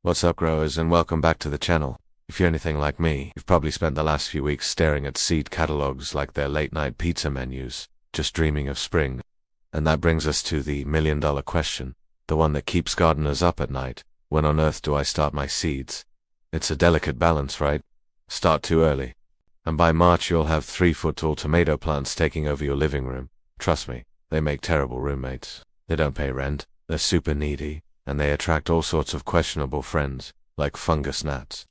What's up, growers, and welcome back to the channel. If you're anything like me, you've probably spent the last few weeks staring at seed catalogs like they're late-night pizza menus, just dreaming of spring. And that brings us to the million-dollar question, the one that keeps gardeners up at night. When on earth do I start my seeds? It's a delicate balance, right? Start too early, and by March you'll have 3-foot-tall tomato plants taking over your living room. Trust me, they make terrible roommates. They don't pay rent, they're super needy, and they attract all sorts of questionable friends, like fungus gnats.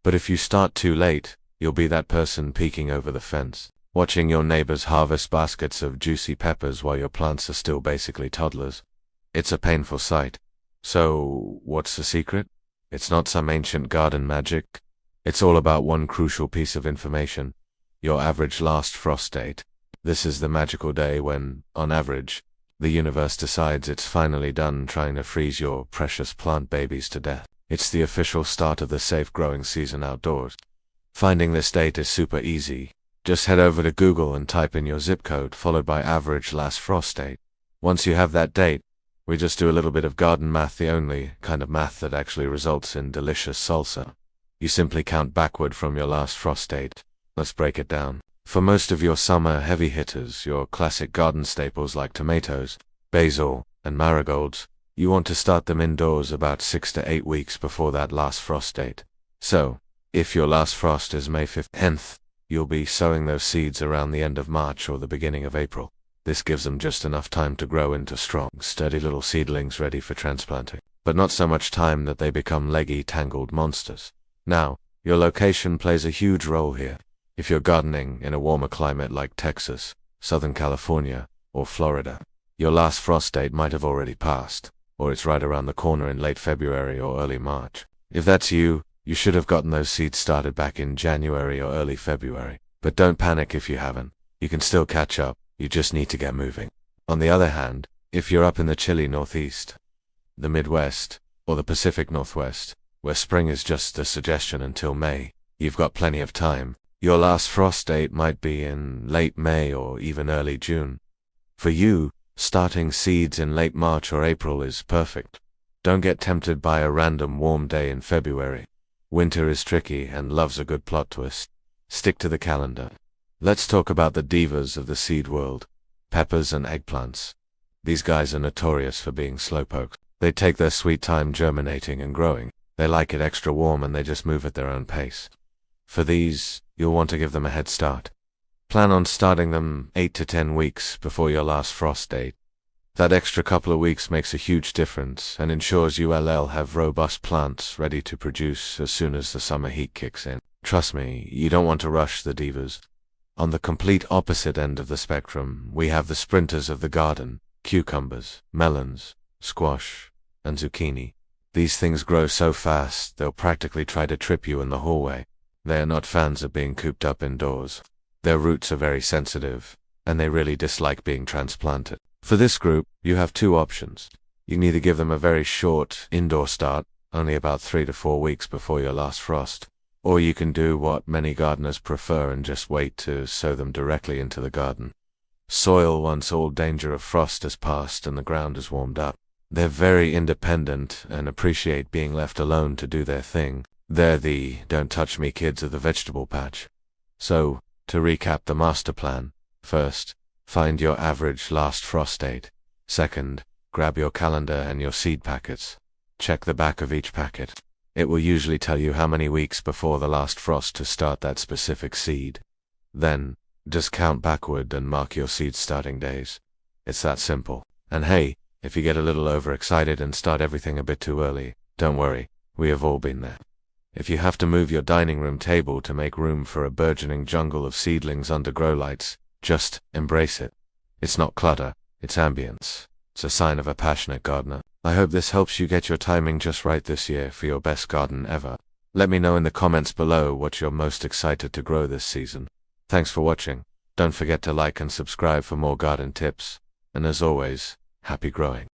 But if you start too late, you'll be that person peeking over the fence, watching your neighbors harvest baskets of juicy peppers while your plants are still basically toddlers. It's a painful sight. So, what's the secret? It's not some ancient garden magic. It's all about one crucial piece of information: your average last frost date. This is the magical day when, on average, the universe decides it's finally done trying to freeze your precious plant babies to death. It's the official start of the safe growing season outdoors. Finding this date is super easy. Just head over to Google and type in your zip code followed by average last frost date. Once you have that date, we just do a little bit of garden math, the only kind of math that actually results in delicious salsa. You simply count backward from your last frost date. Let's break it down. For most of your summer heavy hitters, your classic garden staples like tomatoes, basil, and marigolds, you want to start them indoors about 6 to 8 weeks before that last frost date. So, if your last frost is May 15th, you'll be sowing those seeds around the end of March or the beginning of April. This gives them just enough time to grow into strong, sturdy little seedlings ready for transplanting, but not so much time that they become leggy, tangled monsters. Now, your location plays a huge role here. If you're gardening in a warmer climate like Texas, Southern California, or Florida, your last frost date might have already passed, or it's right around the corner in late February or early March. If that's you, you should have gotten those seeds started back in January or early February. But don't panic if you haven't. You can still catch up, you just need to get moving. On the other hand, if you're up in the chilly Northeast, the Midwest, or the Pacific Northwest, where spring is just a suggestion until May, you've got plenty of time. Your last frost date might be in late May or even early June. For you, starting seeds in late March or April is perfect. Don't get tempted by a random warm day in February. Winter is tricky and loves a good plot twist. Stick to the calendar. Let's talk about the divas of the seed world: peppers and eggplants. These guys are notorious for being slowpokes. They take their sweet time germinating and growing. They like it extra warm and they just move at their own pace. For these, you'll want to give them a head start. Plan on starting them 8 to 10 weeks before your last frost date. That extra couple of weeks makes a huge difference and ensures you'll have robust plants ready to produce as soon as the summer heat kicks in. Trust me, you don't want to rush the divas. On the complete opposite end of the spectrum, we have the sprinters of the garden: cucumbers, melons, squash, and zucchini. These things grow so fast, they'll practically try to trip you in the hallway. They are not fans of being cooped up indoors. Their roots are very sensitive, and they really dislike being transplanted. For this group, you have two options. You can either give them a very short indoor start, only about 3 to 4 weeks before your last frost, or you can do what many gardeners prefer and just wait to sow them directly into the garden soil once all danger of frost has passed and the ground is warmed up. They're very independent and appreciate being left alone to do their thing. They're the "don't touch me" kids of the vegetable patch. So, to recap the master plan: first, find your average last frost date. Second, grab your calendar and your seed packets. Check the back of each packet. It will usually tell you how many weeks before the last frost to start that specific seed. Then, just count backward and mark your seed starting days. It's that simple. And hey, if you get a little overexcited and start everything a bit too early, don't worry, we have all been there. If you have to move your dining room table to make room for a burgeoning jungle of seedlings under grow lights, just embrace it. It's not clutter, it's ambience. It's a sign of a passionate gardener. I hope this helps you get your timing just right this year for your best garden ever. Let me know in the comments below what you're most excited to grow this season. Thanks for watching. Don't forget to like and subscribe for more garden tips. And as always, happy growing.